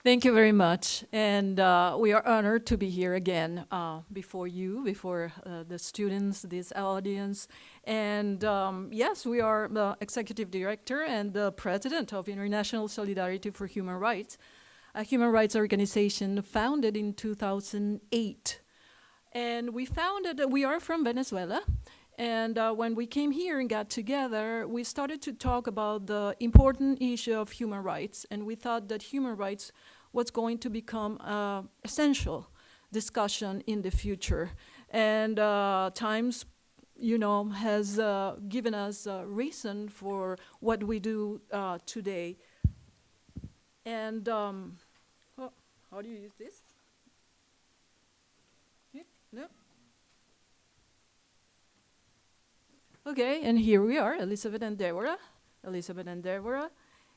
Thank you very much. And we are honored to be here again before you, before the students, this audience. And yes, we are the executive director and the president of International Solidarity for Human Rights, a human rights organization founded in 2008. And we are from Venezuela. And when we came here and got together, we started to talk about the important issue of human rights. And we thought that human rights was going to become essential discussion in the future. And Times, has given us a reason for what we do today. And how do you use this? Yeah, no? Okay, and here we are, Elizabeth and Deborah.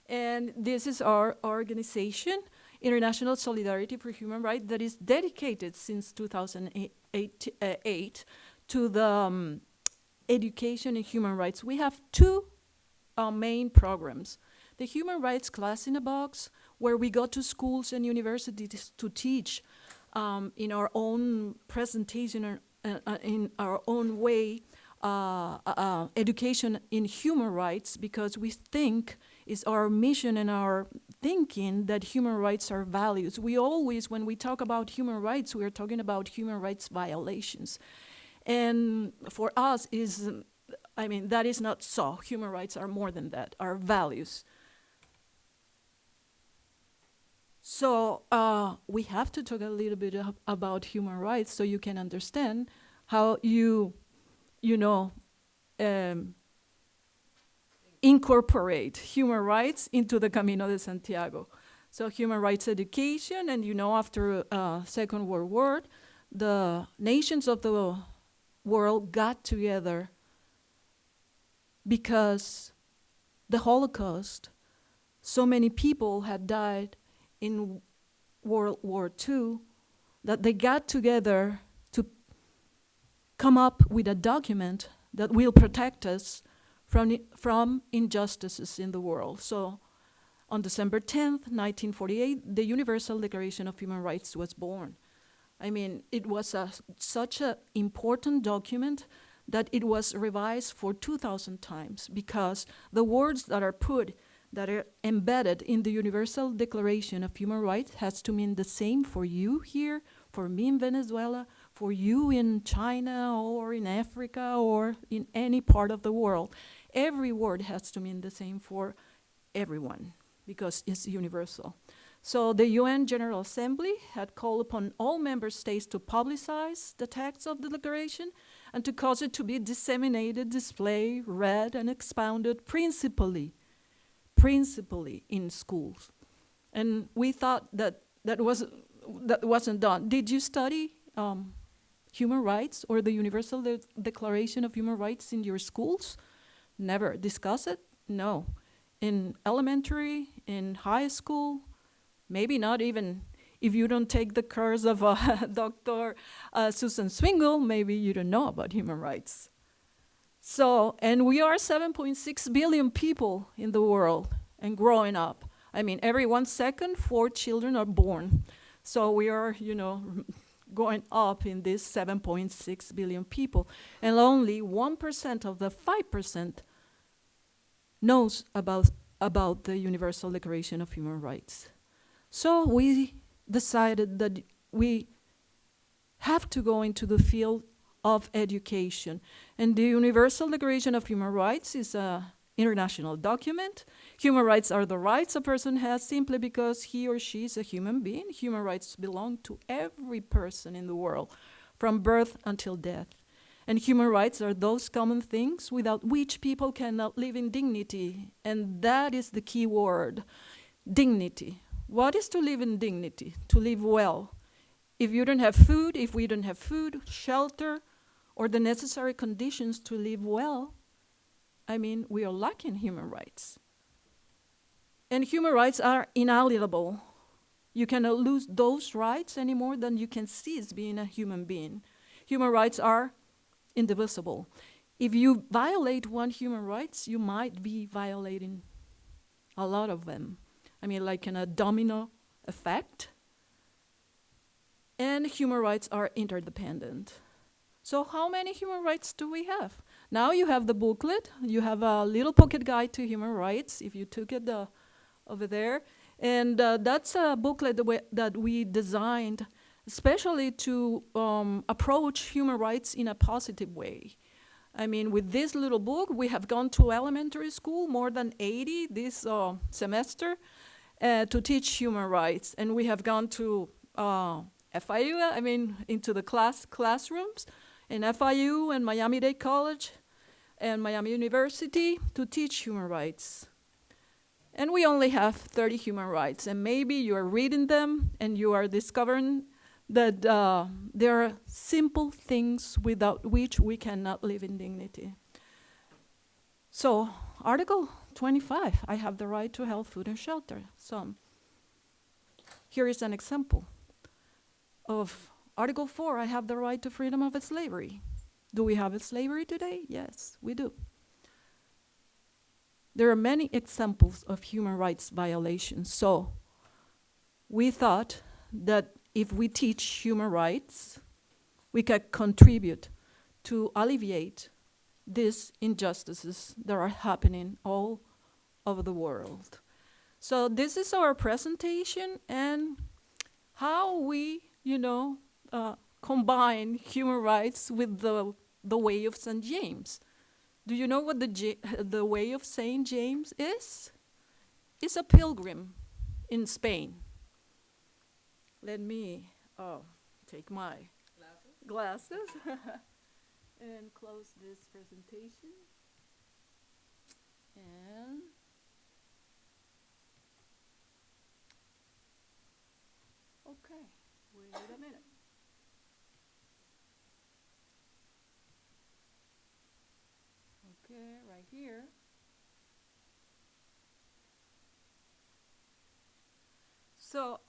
And this is our organization, International Solidarity for Human Rights, that is dedicated since 2008 to the education in human rights. We have two main programs. The Human Rights Class in a Box, where we go to schools and universities to teach in our own presentation, in our own way, education in human rights, because we think is our mission and our thinking that human rights are values. We always, when we talk about human rights, we are talking about human rights violations. And for us that is not so. Human rights are more than that, are values. So we have to talk a little bit about human rights so you can understand how incorporate human rights into the Camino de Santiago. So human rights education, and after Second World War, the nations of the world got together because the Holocaust, so many people had died in World War II that they got together to come up with a document that will protect us from injustices in the world. So on December 10th, 1948, the Universal Declaration of Human Rights was born. It was such an important document that it was revised for 2,000 times, because the words that are embedded in the Universal Declaration of Human Rights has to mean the same for you here, for me in Venezuela, for you in China or in Africa or in any part of the world. Every word has to mean the same for everyone because it's universal. So the UN General Assembly had called upon all member states to publicize the text of the declaration and to cause it to be disseminated, displayed, read, and expounded principally in schools. And we thought that wasn't done. Did you study human rights or the Universal Declaration of Human Rights in your schools? Never. Discuss it? No. In elementary, in high school, maybe not even. If you don't take the course of Dr. Susan Swingle, maybe you don't know about human rights. So, and we are 7.6 billion people in the world and growing up. Every 1 second, 4 children are born. So we are, going up in this 7.6 billion people. And only 1% of the 5% knows about the Universal Declaration of Human Rights. So we decided that we have to go into the field of education. And the Universal Declaration of Human Rights is an international document. Human rights are the rights a person has simply because he or she is a human being. Human rights belong to every person in the world, from birth until death. And human rights are those common things without which people cannot live in dignity. And that is the key word, dignity. What is to live in dignity? To live well. If we don't have food, shelter, or the necessary conditions to live well, we are lacking human rights. And human rights are inalienable. You cannot lose those rights any more than you can cease being a human being. Human rights are indivisible. If you violate one human rights, you might be violating a lot of them. Like in a domino effect, and human rights are interdependent. So how many human rights do we have? Now you have the booklet, you have a little pocket guide to human rights, if you took it over there. And that's a booklet that we designed especially to approach human rights in a positive way. I mean, with this little book, we have gone to elementary school, more than 80 this semester, to teach human rights. And we have gone to FIU, I mean, into the classrooms in FIU and Miami-Dade College and Miami University to teach human rights. And we only have 30 human rights. And maybe you are reading them and you are discovering that there are simple things without which we cannot live in dignity. So, Article 25, I have the right to health, food, and shelter. So, here is an example of Article 4, I have the right to freedom of slavery. Do we have slavery today? Yes, we do. There are many examples of human rights violations. So, we thought that if we teach human rights, we can contribute to alleviate these injustices that are happening all over the world. So this is our presentation and how we, combine human rights with the way of St. James. Do you know what the way of St. James is? It's a pilgrim in Spain. Let me take my glasses and close this presentation. And okay, wait a minute. Okay, right here. So,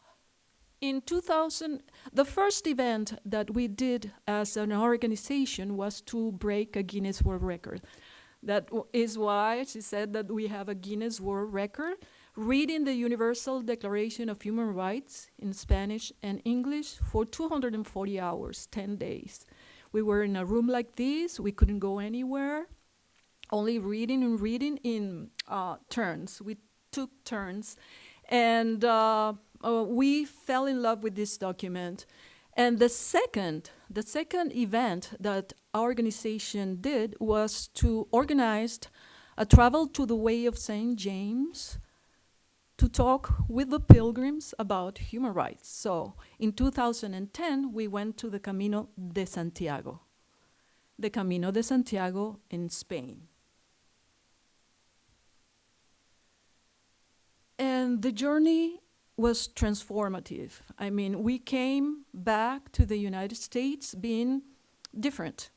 in 2000, the first event that we did as an organization was to break a Guinness World Record. That is why she said that we have a Guinness World Record, reading the Universal Declaration of Human Rights in Spanish and English for 240 hours, 10 days. We were in a room like this, we couldn't go anywhere, only reading and reading in turns. We took turns, and we fell in love with this document. And the second event that our organization did was to organize a travel to the Way of St. James to talk with the pilgrims about human rights. So in 2010, we went to the Camino de Santiago in Spain. And the journey was transformative. I mean, we came back to the United States being different,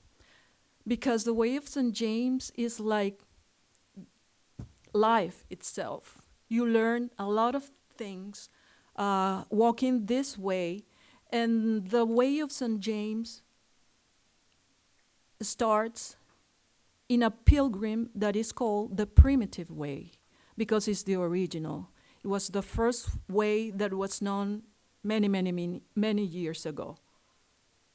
because the Way of St. James is like life itself. You learn a lot of things walking this way, and the Way of St. James starts in a pilgrim that is called the primitive way, because it's the original. It was the first way that was known many years ago.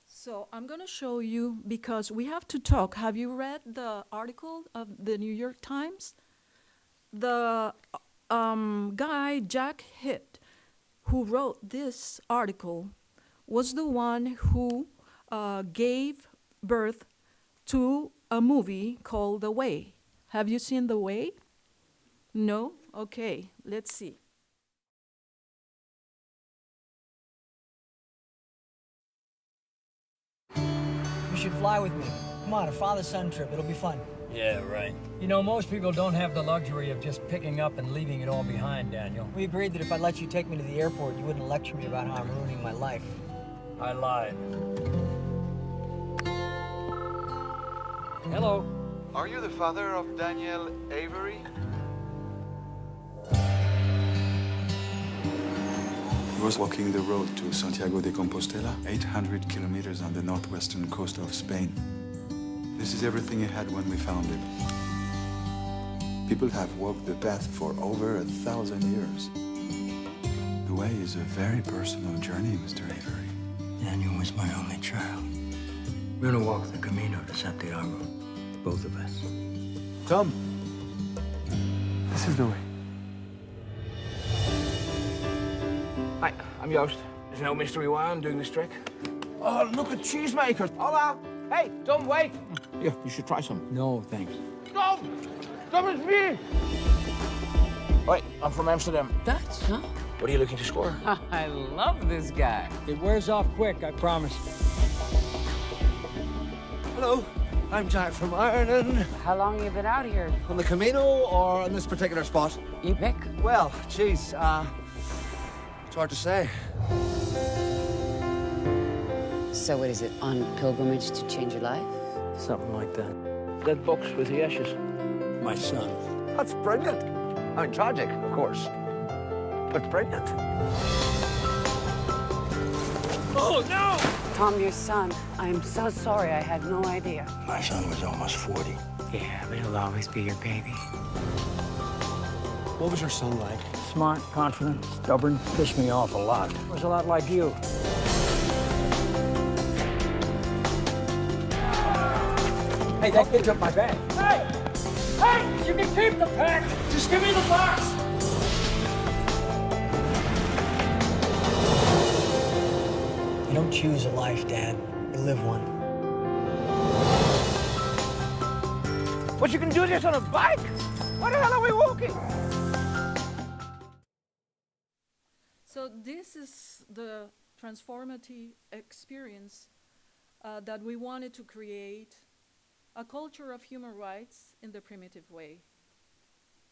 So I'm going to show you, because we have to talk. Have you read the article of the New York Times? The guy, Jack Hitt, who wrote this article, was the one who gave birth to a movie called The Way. Have you seen The Way? No? Okay, let's see. You should fly with me. Come on, a father-son trip. It'll be fun. Yeah, right. You know, most people don't have the luxury of just picking up and leaving it all behind, Daniel. We agreed that if I let you take me to the airport, you wouldn't lecture me about how I'm ruining my life. I lied. Hello. Are you the father of Daniel Avery? He was walking the road to Santiago de Compostela, 800 kilometers on the northwestern coast of Spain. This is everything he had when we found him. People have walked the path for over 1,000 years. way is a very personal journey, Mr. Avery. Daniel was my only child. We're gonna walk the Camino to Santiago, both of us. Tom, this is the way. Hi, I'm Joost. There's no mystery why I'm doing this trick. Oh, look at cheesemakers. Hola. Hey, Tom, wait. Yeah, you should try some. No, thanks. Tom! Tom, it's me! Wait, I'm from Amsterdam. That's, huh? What are you looking to score? I love this guy. It wears off quick, I promise. Hello, I'm Jack from Ireland. How long have you been out here? On the Camino or on this particular spot? You pick. Well, geez, it's hard to say. So what is it, on pilgrimage to change your life? Something like that. That box with the ashes. My son. That's brilliant. I mean, tragic, of course, but brilliant. Oh, no! Tom, your son. I'm so sorry. I had no idea. My son was almost 40. Yeah, but he'll always be your baby. What was your son like? Smart, confident, stubborn, pissed me off a lot. Was a lot like you. Hey, that kid took my bag. Hey! Hey! You can keep the pack! Just give me the box! You don't choose a life, Dad. You live one. But you can do this on a bike? Why the hell are we walking? So this is the transformative experience that we wanted to create, a culture of human rights in the primitive way.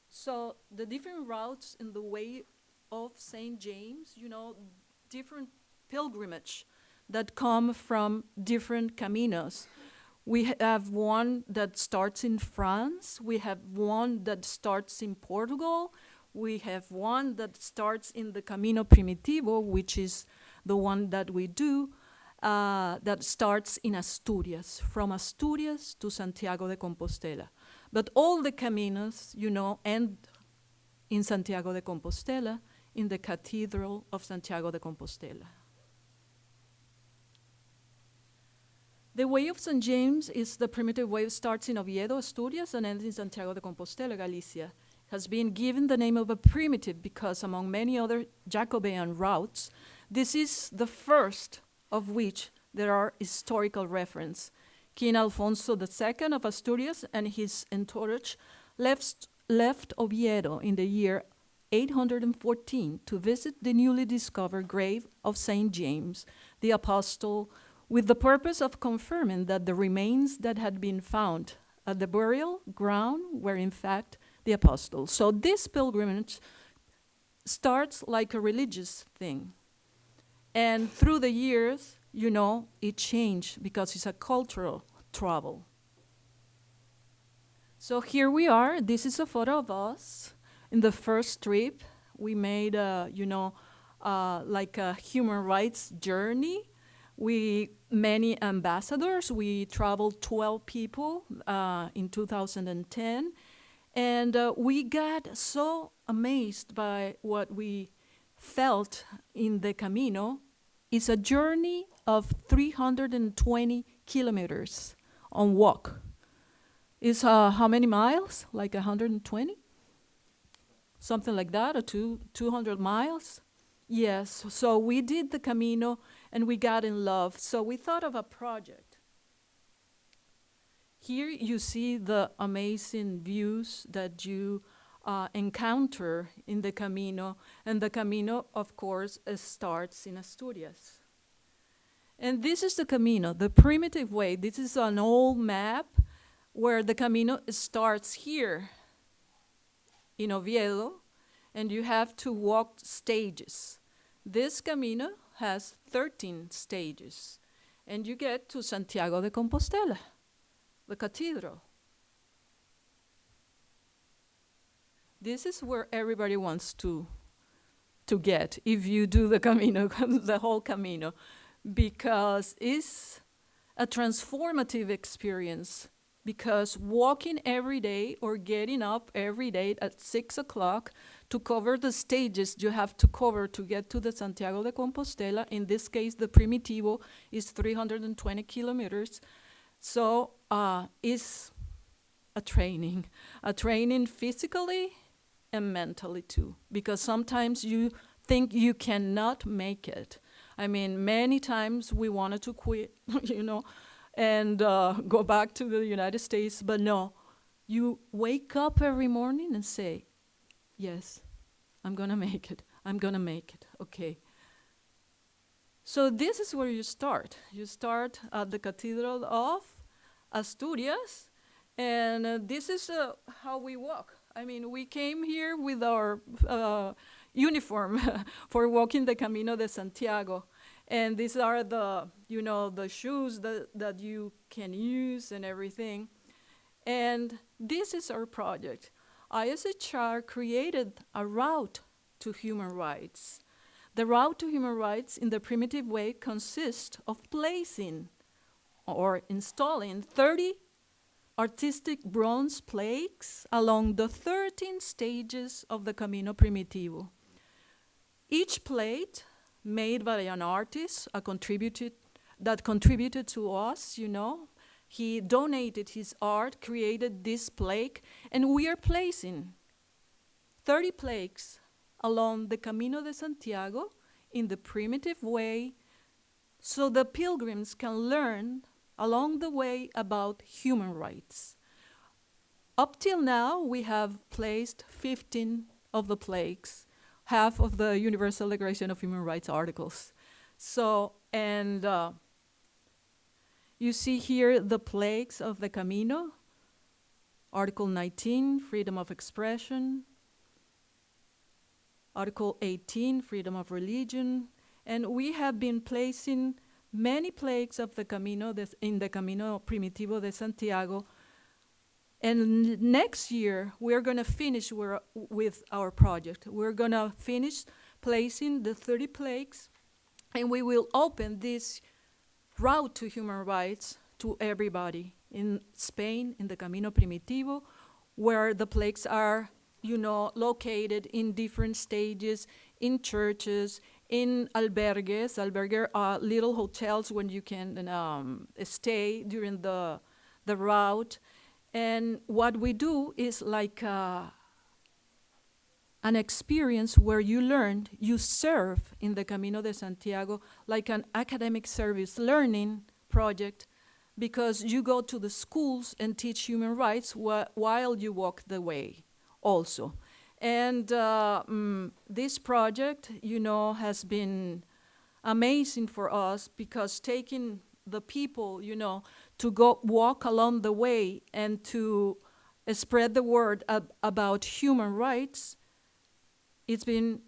So the different routes in the way of St. James, you know, different pilgrimage that come from different caminos. We have one that starts in France, we have one that starts in Portugal, we have one that starts in the Camino Primitivo, which is the one that we do, that starts in Asturias, from Asturias to Santiago de Compostela. But all the caminos, you know, end in Santiago de Compostela, in the Cathedral of Santiago de Compostela. The Way of St. James is the primitive way. It starts in Oviedo, Asturias, and ends in Santiago de Compostela, Galicia. Has been given the name of a primitive because, among many other Jacobean routes, this is the first of which there are historical reference. King Alfonso II of Asturias and his entourage left Oviedo in the year 814 to visit the newly discovered grave of St. James, the Apostle, with the purpose of confirming that the remains that had been found at the burial ground were in fact the Apostle. So this pilgrimage starts like a religious thing. And through the years, you know, it changed because it's a cultural travel. So here we are. This is a photo of us in the first trip. We made like a human rights journey. Many ambassadors. We traveled 12 people in 2010. And we got so amazed by what we felt in the Camino. It's a journey of 320 kilometers on walk. It's how many miles? Like 120? Something like that, or 200 miles? Yes, so we did the Camino and we got in love. So we thought of a project. Here you see the amazing views that you encounter in the Camino. And the Camino, of course, starts in Asturias. And this is the Camino, the primitive way. This is an old map where the Camino starts here in Oviedo, and you have to walk stages. This Camino has 13 stages, and you get to Santiago de Compostela, the cathedral. This is where everybody wants to get if you do the Camino, the whole Camino, because it's a transformative experience because walking every day or getting up every day at 6 o'clock to cover the stages you have to cover to get to the Santiago de Compostela, in this case, the Primitivo is 320 kilometers. So it's a training physically and mentally too, because sometimes you think you cannot make it. I mean, many times we wanted to quit, and go back to the United States, but no, you wake up every morning and say, yes, I'm gonna make it, okay. So this is where you start. You start at the Cathedral of Asturias, and this is how we walk. I mean, we came here with our uniform for walking the Camino de Santiago. And these are the shoes that you can use and everything. And this is our project. ISHR created a route to human rights. The route to human rights in the primitive way consists of placing or installing 30 artistic bronze plaques along the 13 stages of the Camino Primitivo. Each plate made by an artist, that contributed to us, He donated his art, created this plaque, and we are placing 30 plaques along the Camino de Santiago in the primitive way so the pilgrims can learn along the way about human rights. Up till now, we have placed 15 of the plaques, half of the Universal Declaration of Human Rights articles. So, and you see here the plaques of the Camino, Article 19, freedom of expression, Article 18, freedom of religion, and we have been placing many plaques of the Camino in the Camino Primitivo de Santiago. And next year, we're going to finish with our project. We're going to finish placing the 30 plaques, and we will open this route to human rights to everybody in Spain, in the Camino Primitivo, where the plaques are, located in different stages, in churches, in albergues. Albergues are little hotels when you can stay during the route. And what we do is like an experience where you serve in the Camino de Santiago, like an academic service learning project, because you go to the schools and teach human rights while you walk the way also. And this project, has been amazing for us, because taking the people, to go walk along the way and to spread the word about human rights, it's been,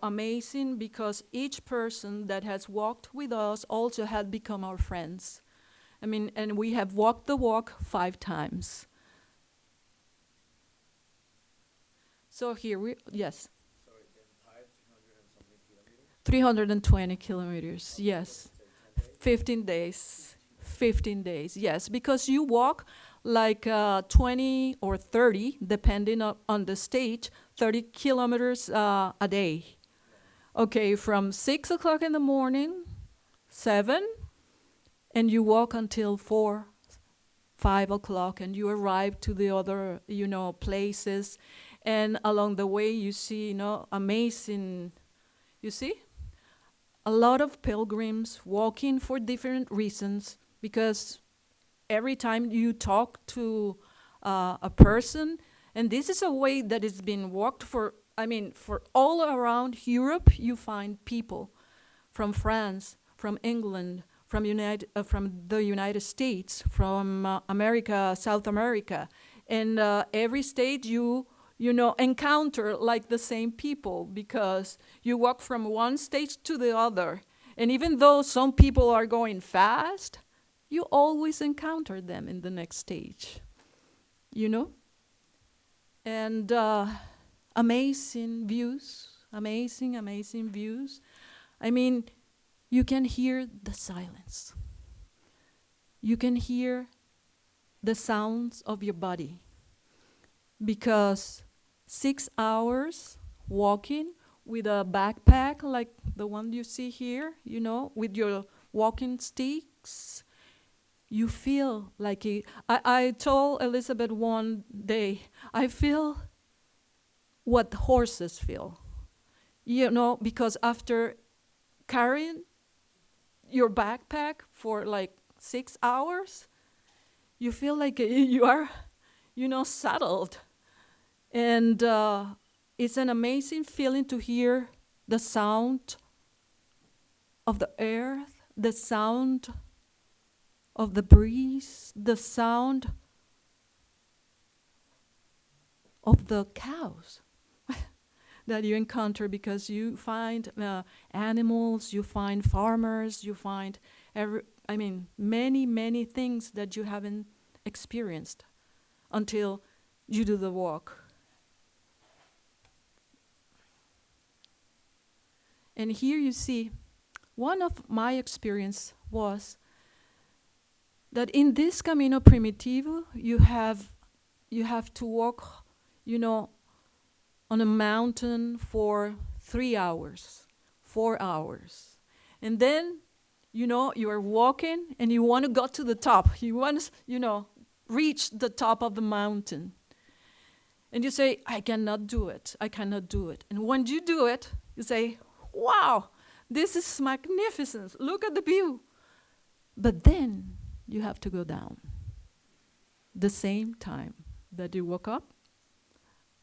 amazing, because each person that has walked with us also had become our friends. I mean, and we have walked the walk 5 times. So here yes. So the entire 200 and something kilometers? 320 kilometers, yes. 15 days. 15 days, yes, because you walk like 20 or 30, depending on the stage, 30 kilometers a day. Okay, from 6 o'clock in the morning, 7, and you walk until 4, 5 o'clock, and you arrive to the other, places. And along the way, you see, amazing, a lot of pilgrims walking for different reasons, because every time you talk to a person, and this is a way that has been walked for all around Europe, you find people from France, from England, from the United States, from America, South America, and every state you encounter like the same people, because you walk from one stage to the other. And even though some people are going fast, you always encounter them in the next stage, And amazing views, amazing views. I mean, you can hear the silence. You can hear the sounds of your body. Because 6 hours walking with a backpack like the one you see here, with your walking sticks, you feel like I told Elizabeth one day, I feel what horses feel. Because after carrying your backpack for like 6 hours, you feel like you are, saddled. And it's an amazing feeling to hear the sound of the earth, the sound of the breeze, the sound of the cows that you encounter, because you find animals, you find farmers, you find many, many things that you haven't experienced until you do the walk. And here you see, one of my experience was that in this Camino Primitivo, you have to walk, on a mountain for 3 hours, 4 hours. And then, you are walking and you want to go to the top. You want to, reach the top of the mountain. And you say, I cannot do it. I cannot do it. And when you do it, you say, wow, this is magnificent. Look at the view. But then you have to go down. The same time that you woke up,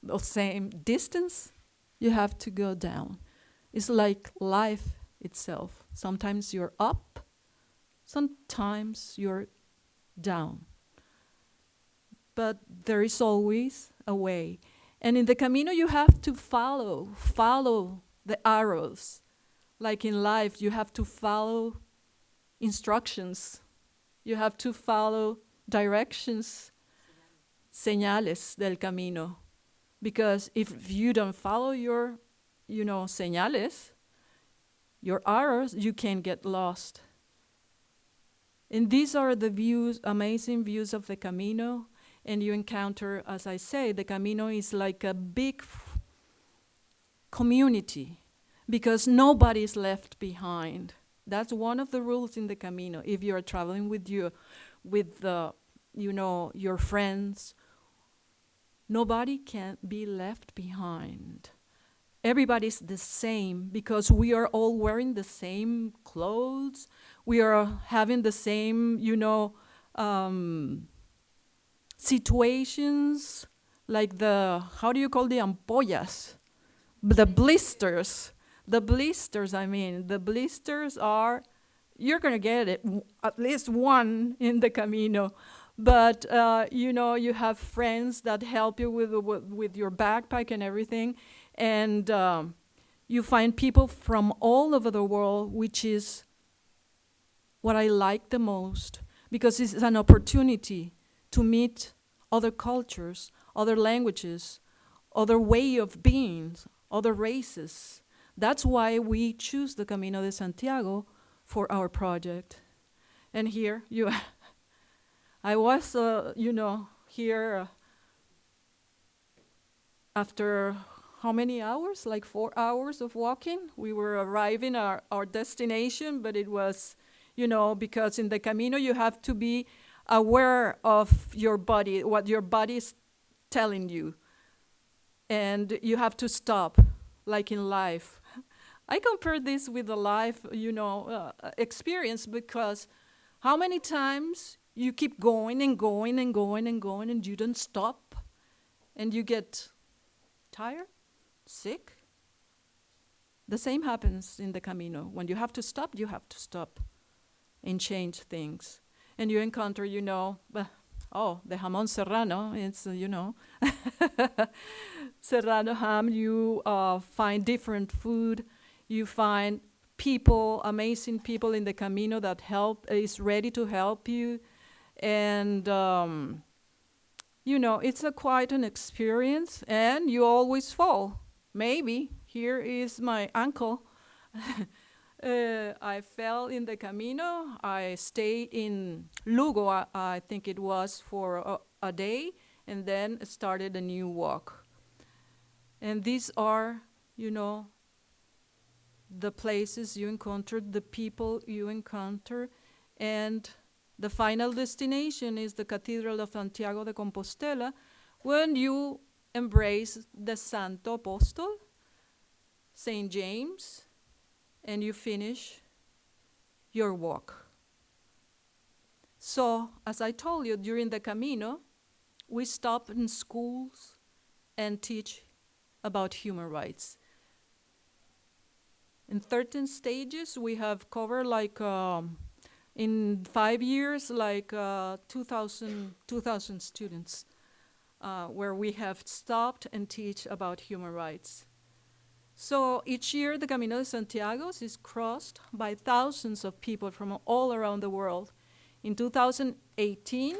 the same distance, you have to go down. It's like life itself. Sometimes you're up, sometimes you're down. But there is always a way. And in the Camino, you have to follow the arrows. Like in life, you have to follow instructions. You have to follow directions, señales del camino. Because if you don't follow your, señales, your arrows, you can get lost. And these are the views, amazing views of the Camino. And you encounter, as I say, the Camino is like a big community, because nobody is left behind. That's one of the rules in the Camino. If you are traveling with your friends, nobody can be left behind. Everybody's the same, because we are all wearing the same clothes. We are having the same, situations, like the ampollas? The blisters. The blisters are, you're going to get it, at least one in the Camino. But, you have friends that help you with your backpack and everything. And you find people from all over the world, which is what I like the most, because it's an opportunity to meet other cultures, other languages, other way of being, other races. That's why we choose the Camino de Santiago for our project. And here, I was, here after how many hours? Like 4 hours of walking. We were arriving at our destination, but it was, because in the Camino you have to be aware of your body, what your body is telling you. And you have to stop, like in life. I compare this with the life, experience, because how many times you keep going and going and going and going and you don't stop, and you get tired, sick? The same happens in the Camino. When you have to stop and change things. And you encounter, the jamón serrano, it's, serrano ham. You find different food. You find people, amazing people in the Camino that is ready to help you. And, it's quite an experience, and you always fall. Maybe. Here is my ankle. I fell in the Camino. I stayed in Lugo, I think it was, for a day, and then started a new walk. And these are, you know, the places you encountered, the people you encounter, and the final destination is the Cathedral of Santiago de Compostela, when you embrace the Santo Apostol, St. James, and you finish your walk. So, as I told you, during the Camino, we stop in schools and teach about human rights. In 13 stages, we have covered in 5 years, 2,000 students, where we have stopped and teach about human rights. So each year, the Camino de Santiago is crossed by thousands of people from all around the world. In 2018,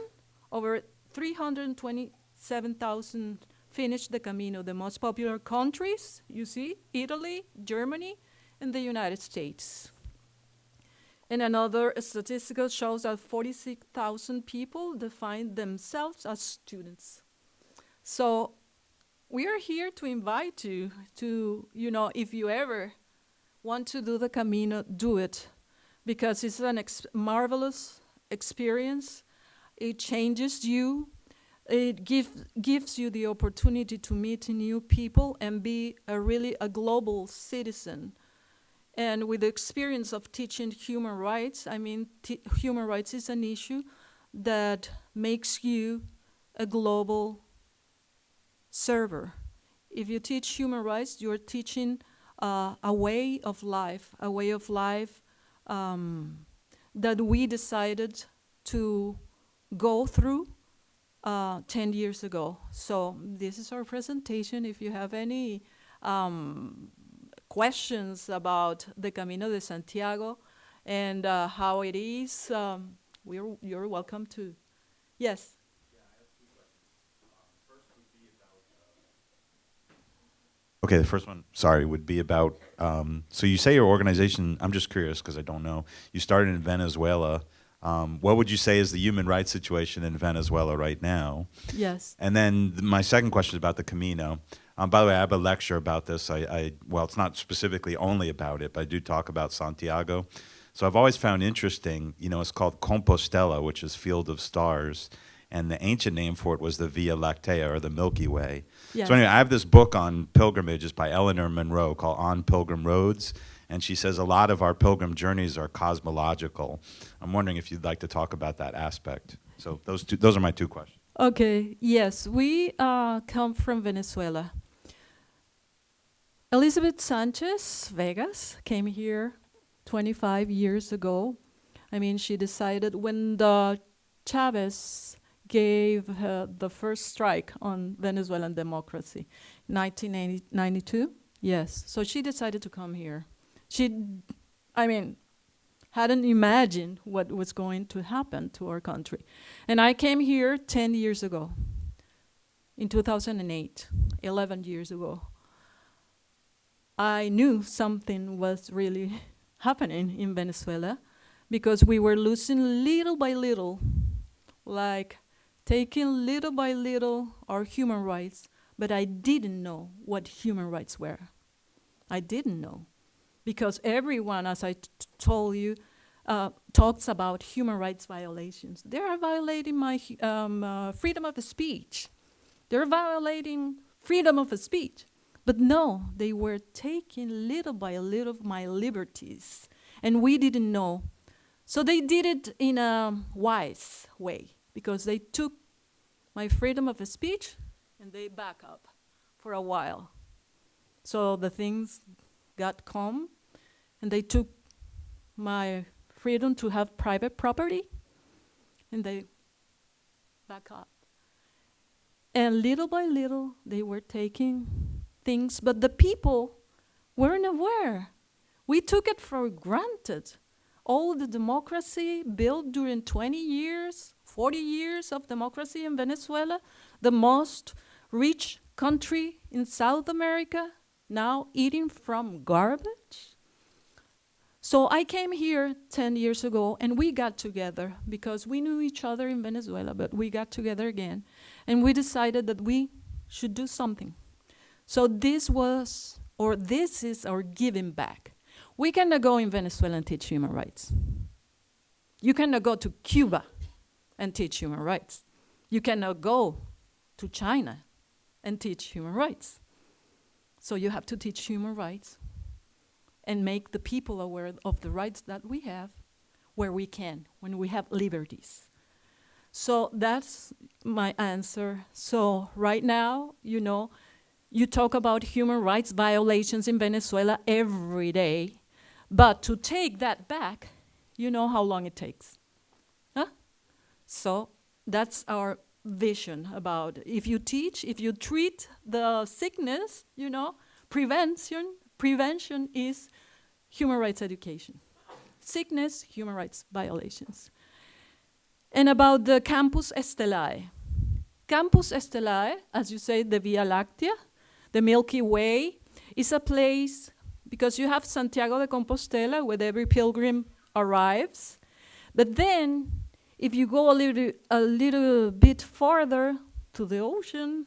over 327,000 finished the Camino. The most popular countries, you see, Italy, Germany, and the United States. And another statistical shows that 46,000 people define themselves as students. So we are here to invite you to, you know, if you ever want to do the Camino, do it. Because it's an marvelous experience. It changes you. It gives you the opportunity to meet new people and be really a global citizen. And with the experience of teaching human rights, I mean, human rights is an issue that makes you a global server. If you teach human rights, you're teaching a way of life that we decided to go through 10 years ago. So this is our presentation. If you have any questions about the Camino de Santiago and how it is, you're welcome to. Yes? Yeah, I have 2 questions. First would be about... Okay, the first one, sorry, would be about, so you say your organization, I'm just curious because I don't know, you started in Venezuela. What would you say is the human rights situation in Venezuela right now? Yes. And then my second question is about the Camino. By the way, I have a lecture about this. Well, it's not specifically only about it, but I do talk about Santiago. So I've always found interesting, you know, it's called Compostela, which is Field of Stars. And the ancient name for it was the Via Lactea, or the Milky Way. Yes. So anyway, I have this book on pilgrimages by Eleanor Monroe called On Pilgrim Roads. And she says a lot of our pilgrim journeys are cosmological. I'm wondering if you'd like to talk about that aspect. So those are my 2 questions. Okay, yes, we come from Venezuela. Elizabeth Sanchez Vegas came here 25 years ago. I mean, she decided when the Chavez gave the first strike on Venezuelan democracy, 1992. Yes, so she decided to come here. She, hadn't imagined what was going to happen to our country. And I came here 10 years ago, in 2008, 11 years ago. I knew something was really happening in Venezuela because we were losing little by little, like taking little by little our human rights, but I didn't know what human rights were. I didn't know. Because everyone, as I told you, talks about human rights violations. They are violating my freedom of speech. They're violating freedom of speech. But no, they were taking little by little my liberties. And we didn't know. So they did it in a wise way, because they took my freedom of speech and they back up for a while. So the things got calm, and they took my freedom to have private property, and they back up. And little by little, they were taking things, but the people weren't aware. We took it for granted. All the democracy built during 20 years, 40 years of democracy in Venezuela, the most rich country in South America, now eating from garbage. So I came here 10 years ago, and we got together because we knew each other in Venezuela, but we got together again, and we decided that we should do something. So this is our giving back. We cannot go in Venezuela and teach human rights. You cannot go to Cuba and teach human rights. You cannot go to China and teach human rights. So you have to teach human rights and make the people aware of the rights that we have where we can, when we have liberties. So that's my answer. So right now, you know, you talk about human rights violations in Venezuela every day, but to take that back, you know how long it takes. Huh? So that's our vision about if you teach, if you treat the sickness, you know, prevention is human rights education. Sickness, human rights violations. And about the Campus Stellae. Campus Stellae, as you say, the Via Láctea, the Milky Way, is a place, because you have Santiago de Compostela, where every pilgrim arrives. But then, if you go a little bit farther to the ocean,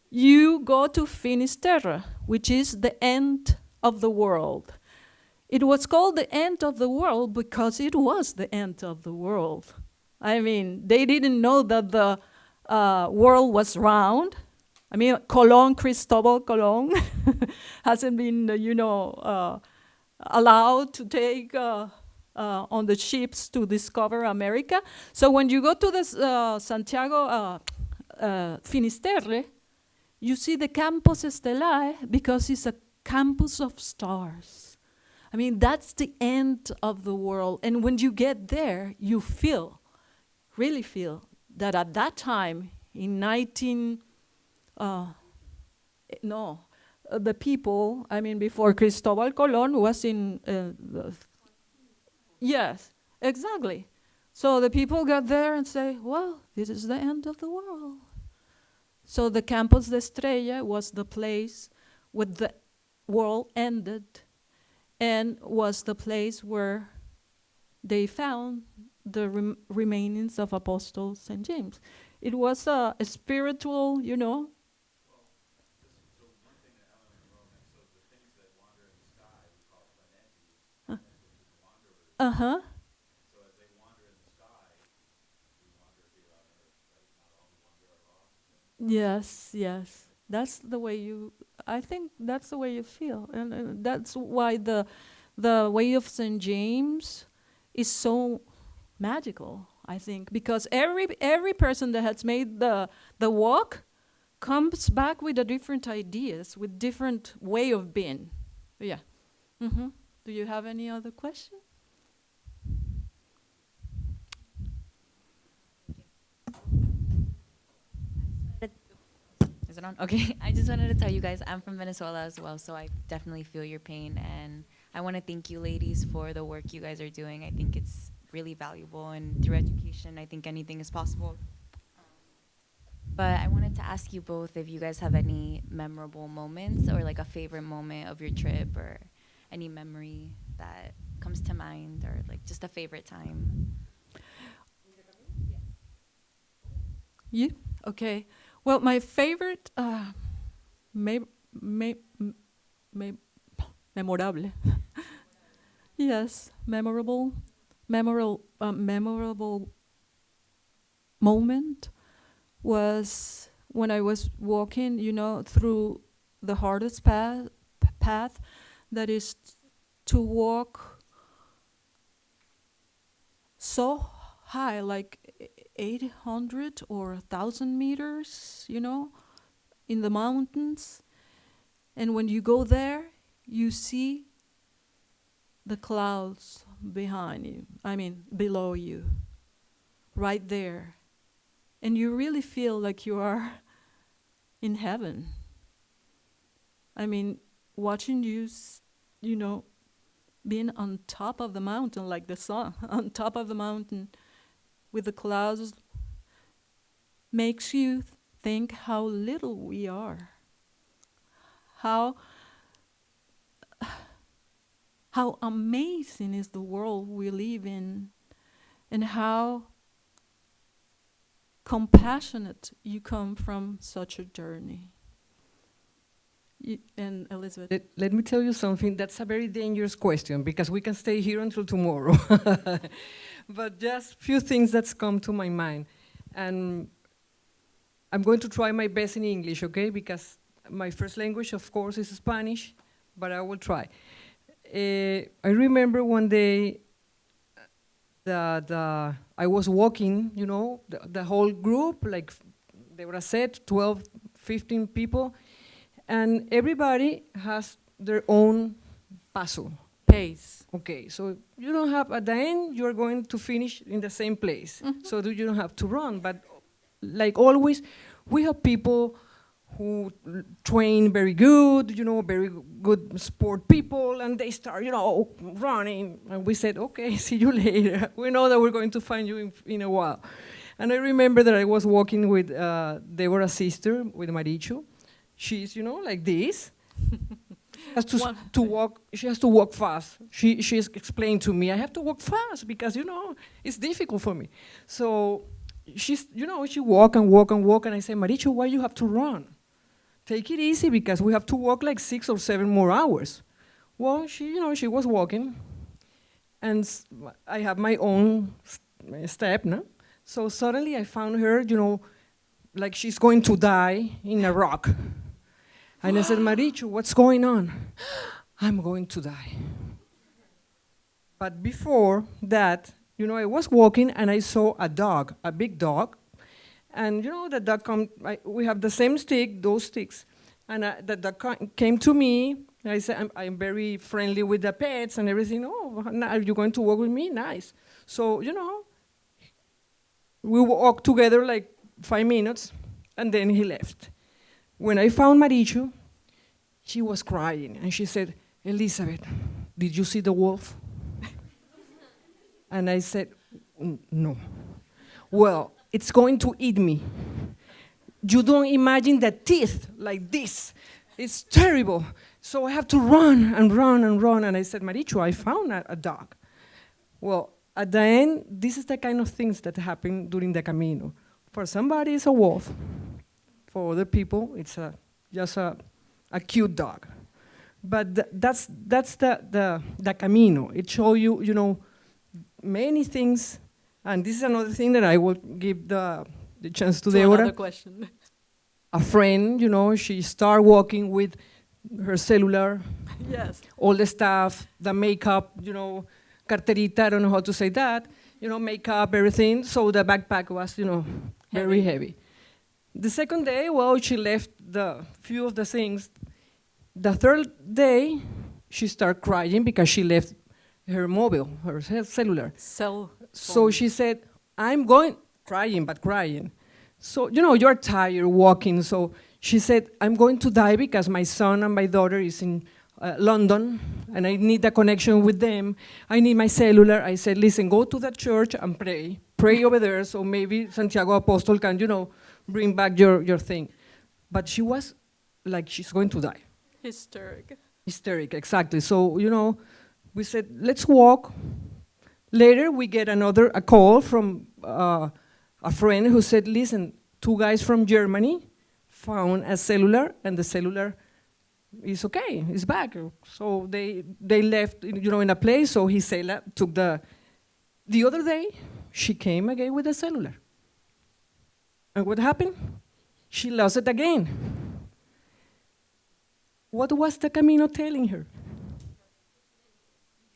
you go to Finisterre, which is the end of the world. It was called the end of the world because it was the end of the world. I mean, they didn't know that the world was round. I mean, Cristobal Colon hasn't been, allowed to take on the ships to discover America. So when you go to the Santiago Finisterre, you see the Campus Stellae because it's a campus of stars. I mean, that's the end of the world. And when you get there, you really feel that at that time, in the people, I mean, before Cristobal Colon was in yes, exactly. So the people got there and say, well, this is the end of the world. So the Campus de Estrella was the place where the world ended and was the place where they found the remainings of Apostle St. James. It was a spiritual, you know. Uh-huh. So as they wander in the sky, we wander here on earth, right? Not all wander are lost. Yes, yes. That's the way I think that's the way you feel. And that's why the way of St. James is so magical, I think, because every person that has made the walk comes back with a different ideas, with different way of being. Yeah. Mm-hmm. Do you have any other question? Is it on? Okay. I just wanted to tell you guys I'm from Venezuela as well, so I definitely feel your pain, and I want to thank you ladies for the work you guys are doing. I think it's really valuable, and through education, I think anything is possible. But I wanted to ask you both if you guys have any memorable moments or like a favorite moment of your trip or any memory that comes to mind or like just a favorite time. You? Okay. Well, my favorite, memorable. Yes, memorable moment was when I was walking, you know, through the hardest path that is to walk so high, like 800 or 1,000 meters, you know, in the mountains. And when you go there, you see the clouds behind you, below you, right there. And you really feel like you are in heaven. I mean, watching you, you know, being on top of the mountain, like the sun, on top of the mountain, with the clouds, makes you think how little we are. How how amazing is the world we live in, and how compassionate you come from such a journey. And Elizabeth. Let me tell you something. That's a very dangerous question because we can stay here until tomorrow. But just a few things that's come to my mind. And I'm going to try my best in English, okay? Because my first language, of course, is Spanish, but I will try. I remember one day that I was walking, you know, the whole group, like they were said, 12, 15 people, and everybody has their own paso. Pace. Okay, so you don't have, at the end, you're going to finish in the same place. So you don't have to run, but like always, we have people who train very good, you know, very good sport people, and they start, you know, running. And we said, okay, see you later. We know that we're going to find you in a while. And I remember that I was walking with Deborah's sister, with Marichu. She's, you know, like this. Has to walk. She has to walk fast. She's explained to me, I have to walk fast because, you know, it's difficult for me. So she's, you know, she walk and walk and walk, and I say, Marichu, why you have to run? Take it easy because we have to walk like 6 or 7 more hours. Well, she, you know, she was walking, and I have my own step, no? So suddenly I found her, you know, like she's going to die in a rock. And I said, Marichu, what's going on? I'm going to die. But before that, you know, I was walking and I saw a dog, a big dog. And you know, the dog we have the same stick, those sticks. And the dog came to me. And I said, I'm very friendly with the pets and everything. Oh, are you going to walk with me? Nice. So, you know, we walked together like 5 minutes, and then he left. When I found Marichu, she was crying, and she said, Elizabeth, did you see the wolf? And I said, no. Well, it's going to eat me. You don't imagine the teeth like this. It's terrible. So I have to run and run and run. And I said, Marichu, I found a dog. Well, at the end, this is the kind of things that happen during the Camino. For somebody, it's a wolf. For other people, it's just a cute dog. But that's the Camino. It shows you, you know, many things. And this is another thing that I will give the chance to Deborah. Another question. A friend, you know, she started walking with her cellular. Yes. All the stuff, the makeup, you know, carterita, I don't know how to say that, you know, makeup, everything. So the backpack was, you know, very heavy. The second day, well, she left the few of the things. The third day, she started crying because she left her mobile, her cellular. So she said, I'm going, crying. So, you know, you're tired walking. So she said, I'm going to die because my son and my daughter is in London, and I need a connection with them. I need my cellular. I said, listen, go to that church and pray. Pray over there, so maybe Santiago Apostol can, you know, bring back your thing. But she was like, she's going to die. Hysteric, exactly. So, you know, we said, let's walk. Later, we get a call from a friend who said, listen, 2 guys from Germany found a cellular, and the cellular is okay, it's back. So they left, you know, in a place, so Gisela took the other day, she came again with a cellular. And what happened? She lost it again. What was the Camino telling her?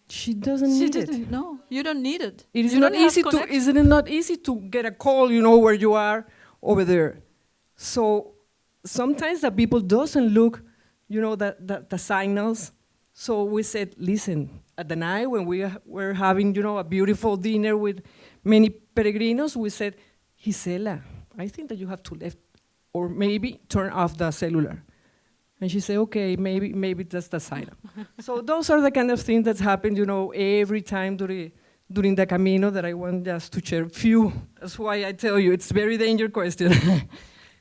She doesn't need it. No, you don't need it. It is not easy to, isn't it not easy to get a call, you know, where you are over there. So sometimes the people doesn't look, you know, the signals. So we said, listen, at the night when we were having, you know, a beautiful dinner with many peregrinos, we said, Gisela, I think that you have to leave, or maybe turn off the cellular. And she said, okay, maybe that's the sign. So those are the kind of things that happen, you know, every time during the Camino that I want just to share few. That's why I tell you, it's a very dangerous question.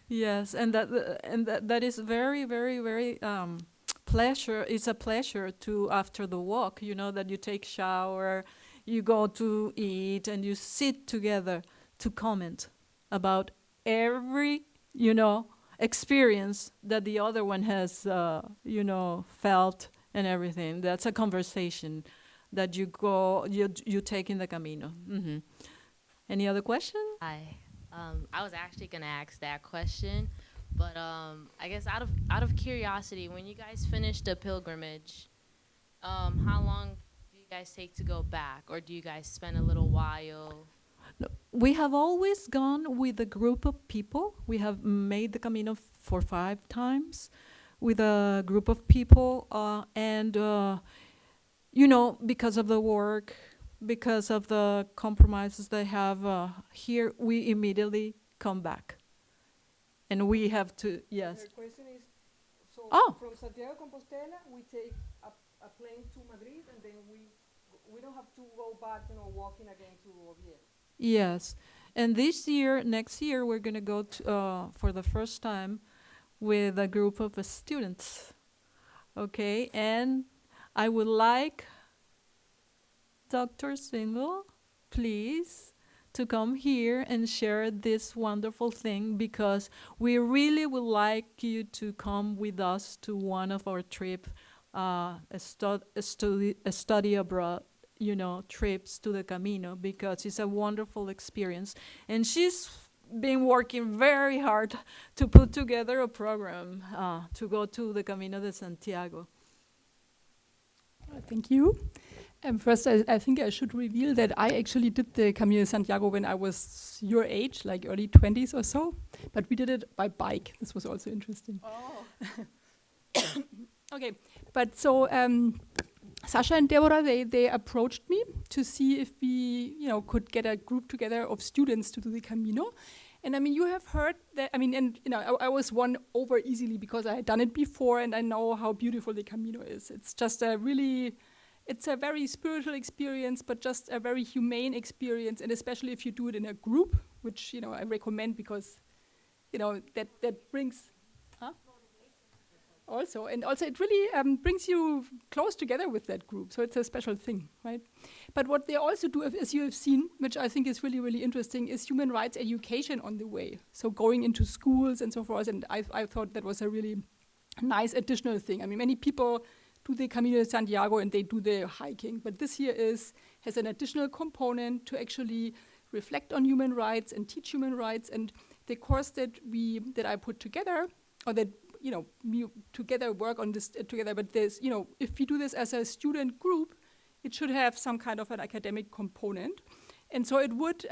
Yes, and that is very, very, very pleasure. It's a pleasure to, after the walk, that you take shower, you go to eat, and you sit together to comment about every, experience that the other one has, felt and everything. That's a conversation that you take in the Camino. Mm-hmm. Any other question? Hi. I was actually gonna ask that question, but I guess out of curiosity, when you guys finish the pilgrimage, how long do you guys take to go back, or do you guys spend a little while? No, we have always gone with a group of people. We have made the Camino for 5 times with a group of people, and because of the work, because of the compromises they have here, we immediately come back. And we have to, yes. The question is, so from Santiago de Compostela, we take a plane to Madrid, and then we don't have to go back, walking again to Oviedo. Yes. And next year, we're going to go for the first time with a group of students. Okay? And I would like Dr. Single, please, to come here and share this wonderful thing, because we really would like you to come with us to one of our trip, a study abroad, trips to the Camino, because it's a wonderful experience. And she's been working very hard to put together a program to go to the Camino de Santiago. Thank you. First, I think I should reveal that I actually did the Camino de Santiago when I was your age, like early 20s or so. But we did it by bike. This was also interesting. Oh. Okay, but so Sasha and Deborah, they approached me to see if we, could get a group together of students to do the Camino. And you have heard that, I was won over easily because I had done it before, and I know how beautiful the Camino is. It's just it's a very spiritual experience, but just a very humane experience, and especially if you do it in a group, which, I recommend, because, that brings, Also it really brings you close together with that group, so it's a special thing, right? But what they also do, as you have seen, which I think is really, really interesting, is human rights education on the way. So going into schools and so forth, and I thought that was a really nice additional thing. Many people do the Camino de Santiago and they do the hiking, but this here has an additional component to actually reflect on human rights and teach human rights. And the course that I put together, or that we together work on this together, but there's, if we do this as a student group, it should have some kind of an academic component. And so it would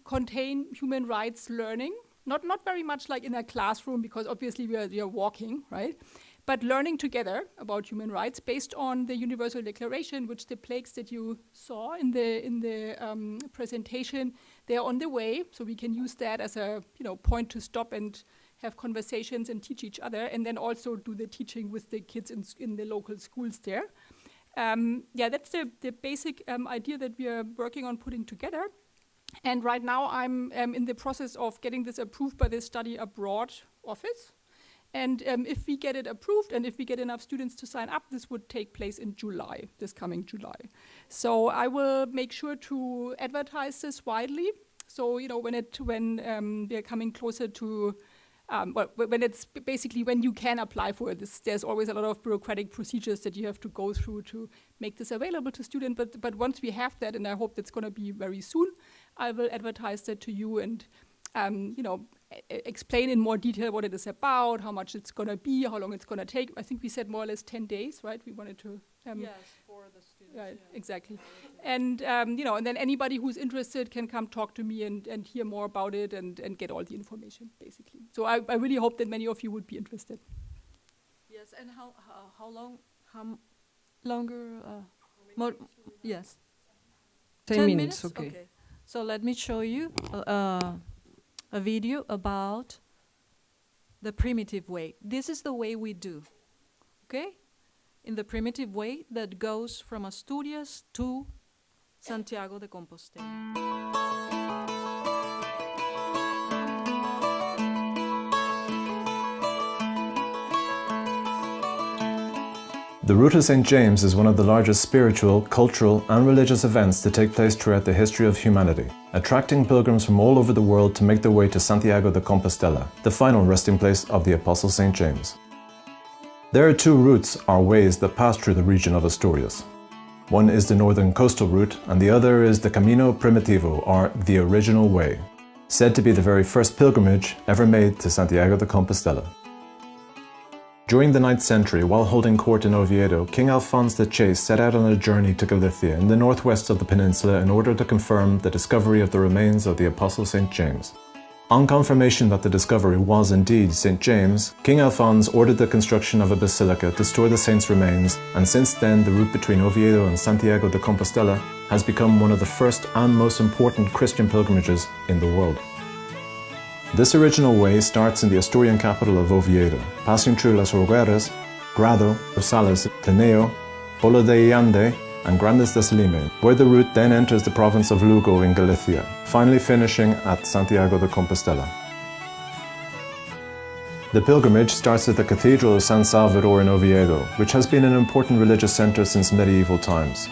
contain human rights learning, not very much like in a classroom, because obviously we are walking, right? But learning together about human rights based on the Universal Declaration, which the plaques that you saw in the presentation, they are on the way, so we can use that as a point to stop and have conversations and teach each other, and then also do the teaching with the kids in the local schools there. That's the basic idea that we are working on putting together. And right now I'm in the process of getting this approved by the Study Abroad office. And if we get it approved and if we get enough students to sign up, this would take place in July, this coming July. So I will make sure to advertise this widely. So, when we are coming closer to when it's basically when you can apply for it, there's always a lot of bureaucratic procedures that you have to go through to make this available to students. But once we have that, and I hope that's going to be very soon, I will advertise that to you and explain in more detail what it is about, how much it's going to be, how long it's going to take. I think we said more or less 10 days, right? We wanted to. Yes, for the students. Right, yeah. Exactly. And and then anybody who's interested can come talk to me and hear more about it and get all the information, basically. So I really hope that many of you would be interested. Yes, and how longer? Yes. 10 minutes. Okay. So let me show you a video about the primitive way. This is the way we do, okay? In the primitive way that goes from Asturias to Santiago de Compostela. The Route of St. James is one of the largest spiritual, cultural, and religious events to take place throughout the history of humanity, attracting pilgrims from all over the world to make their way to Santiago de Compostela, the final resting place of the Apostle St. James. There are two routes or ways that pass through the region of Asturias. One is the northern coastal route, and the other is the Camino Primitivo, or the original way, said to be the very first pilgrimage ever made to Santiago de Compostela. During the 9th century, while holding court in Oviedo, King Alphonse the Chaste set out on a journey to Galicia in the northwest of the peninsula in order to confirm the discovery of the remains of the Apostle St. James. On confirmation that the discovery was indeed St. James, King Alphonse ordered the construction of a basilica to store the saint's remains, and since then the route between Oviedo and Santiago de Compostela has become one of the first and most important Christian pilgrimages in the world. This original way starts in the Asturian capital of Oviedo, passing through Las Rogueras, Grado, Sales, Tineo, Polo de Illande, and Grandes de Salime, where the route then enters the province of Lugo in Galicia, finally finishing at Santiago de Compostela. The pilgrimage starts at the Cathedral of San Salvador in Oviedo, which has been an important religious centre since medieval times.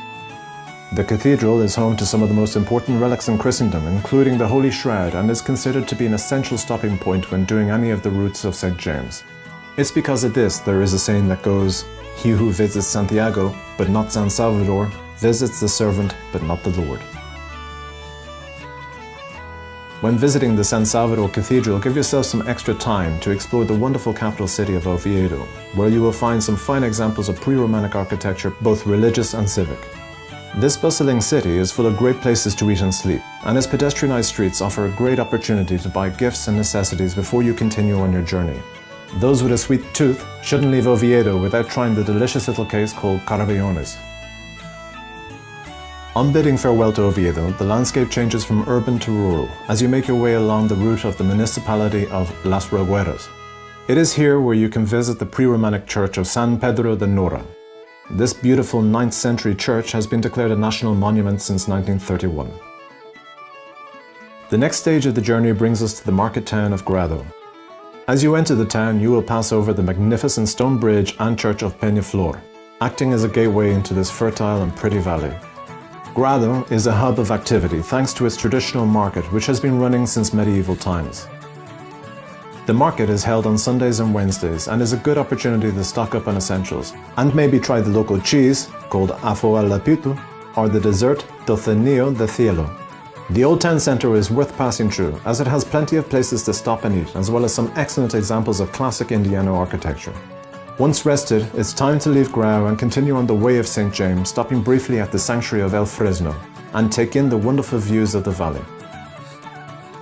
The cathedral is home to some of the most important relics in Christendom, including the Holy Shroud, and is considered to be an essential stopping point when doing any of the routes of St. James. It's because of this there is a saying that goes, "He who visits Santiago, but not San Salvador, visits the servant, but not the Lord." When visiting the San Salvador Cathedral, give yourself some extra time to explore the wonderful capital city of Oviedo, where you will find some fine examples of pre-Romantic architecture, both religious and civic. This bustling city is full of great places to eat and sleep, and its pedestrianized streets offer a great opportunity to buy gifts and necessities before you continue on your journey. Those with a sweet tooth shouldn't leave Oviedo without trying the delicious little cakes called carabellones. On bidding farewell to Oviedo, the landscape changes from urban to rural as you make your way along the route of the municipality of Las Rogueras. It is here where you can visit the pre-Romantic church of San Pedro de Nora. This beautiful 9th century church has been declared a national monument since 1931. The next stage of the journey brings us to the market town of Grado. As you enter the town, you will pass over the magnificent stone bridge and church of Peñaflor, acting as a gateway into this fertile and pretty valley. Grado is a hub of activity thanks to its traditional market, which has been running since medieval times. The market is held on Sundays and Wednesdays and is a good opportunity to stock up on essentials and maybe try the local cheese, called afo al lapitu, or the dessert tocenillo de cielo. The old town centre is worth passing through, as it has plenty of places to stop and eat, as well as some excellent examples of classic Indiano architecture. Once rested, it's time to leave Grau and continue on the Way of St. James, stopping briefly at the Sanctuary of El Fresno, and take in the wonderful views of the valley.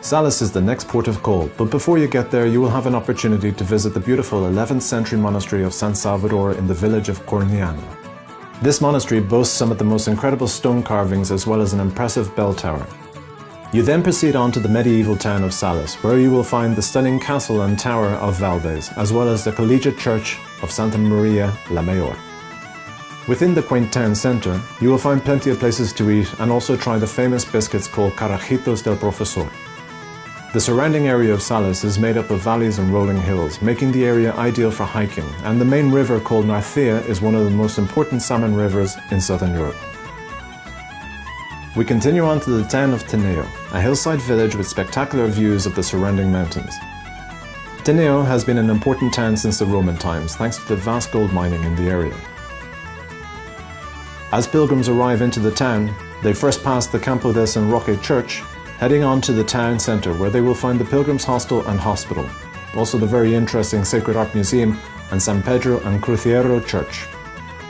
Sales is the next port of call, but before you get there, you will have an opportunity to visit the beautiful 11th century monastery of San Salvador in the village of Corniana. This monastery boasts some of the most incredible stone carvings as well as an impressive bell tower. You then proceed on to the medieval town of Sales, where you will find the stunning castle and tower of Valdez, as well as the collegiate church of Santa Maria la Mayor. Within the quaint town centre, you will find plenty of places to eat and also try the famous biscuits called Carajitos del Profesor. The surrounding area of Sales is made up of valleys and rolling hills, making the area ideal for hiking, and the main river called Narcea is one of the most important salmon rivers in southern Europe. We continue on to the town of Tineo, a hillside village with spectacular views of the surrounding mountains. Tineo has been an important town since the Roman times, thanks to the vast gold mining in the area. As pilgrims arrive into the town, they first pass the Campo de San Roque church, heading on to the town centre where they will find the Pilgrims Hostel and Hospital, also the very interesting Sacred Art Museum and San Pedro and Cruciero Church.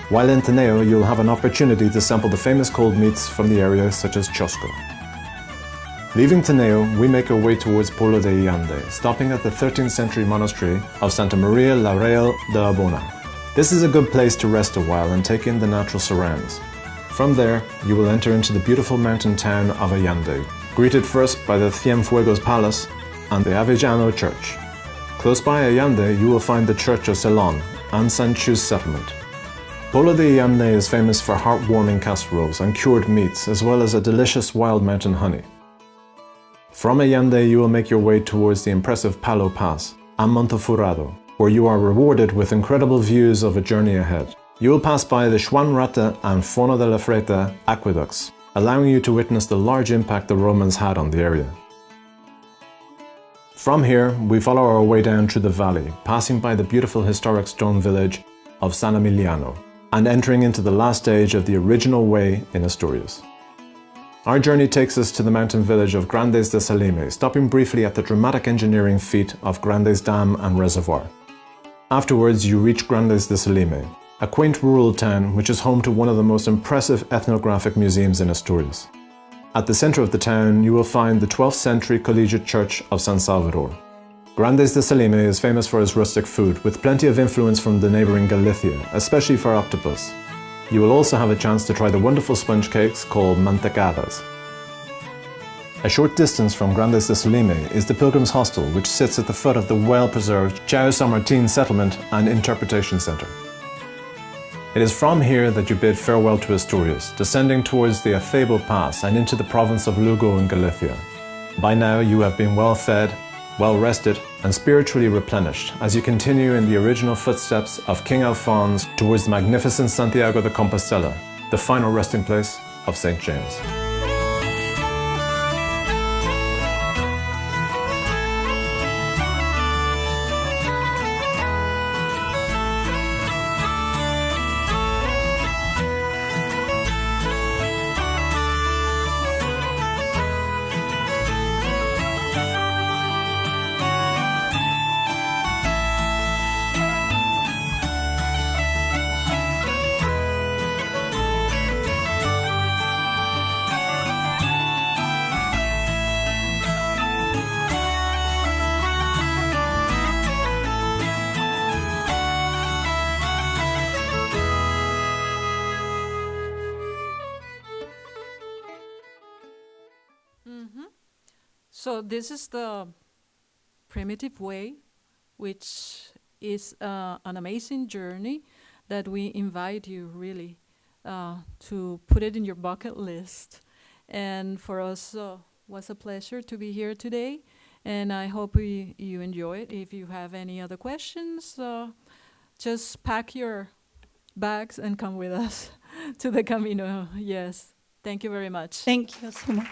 While in Tineo, you'll have an opportunity to sample the famous cold meats from the area such as chosco. Leaving Tineo, we make our way towards Polo de Illande, stopping at the 13th century monastery of Santa Maria la Real de Abona. This is a good place to rest a while and take in the natural surrounds. From there, you will enter into the beautiful mountain town of Allende, greeted first by the Cienfuegos Palace and the Avellano Church. Close by Allende, you will find the Church of Ceylon and San Chus settlement. Polo de Illande is famous for heartwarming casseroles and cured meats, as well as a delicious wild mountain honey. From Allende, you will make your way towards the impressive Palo Pass and Montefurado, where you are rewarded with incredible views of a journey ahead. You will pass by the Xuanrata and Fono de la Freta aqueducts, allowing you to witness the large impact the Romans had on the area. From here, we follow our way down through the valley, passing by the beautiful historic stone village of San Emiliano, and entering into the last stage of the original way in Asturias. Our journey takes us to the mountain village of Grandes de Salime, stopping briefly at the dramatic engineering feat of Grandes Dam and Reservoir. Afterwards, you reach Grandes de Salime, a quaint rural town which is home to one of the most impressive ethnographic museums in Asturias. At the center of the town, you will find the 12th century collegiate church of San Salvador. Grandes de Salime is famous for its rustic food, with plenty of influence from the neighboring Galicia, especially for octopus. You will also have a chance to try the wonderful sponge cakes called mantecadas. A short distance from Grandes de Salime is the Pilgrims Hostel, which sits at the foot of the well-preserved Chao San Martin Settlement and Interpretation Center. It is from here that you bid farewell to Asturias, descending towards the Acebo Pass and into the province of Lugo in Galicia. By now you have been well fed, well rested and spiritually replenished as you continue in the original footsteps of King Alphonse towards the magnificent Santiago de Compostela, the final resting place of St. James. So this is the primitive way, which is an amazing journey that we invite you really to put it in your bucket list. And for us, was a pleasure to be here today. And I hope you enjoy it. If you have any other questions, just pack your bags and come with us to the Camino. Yes. Thank you very much. Thank you so much.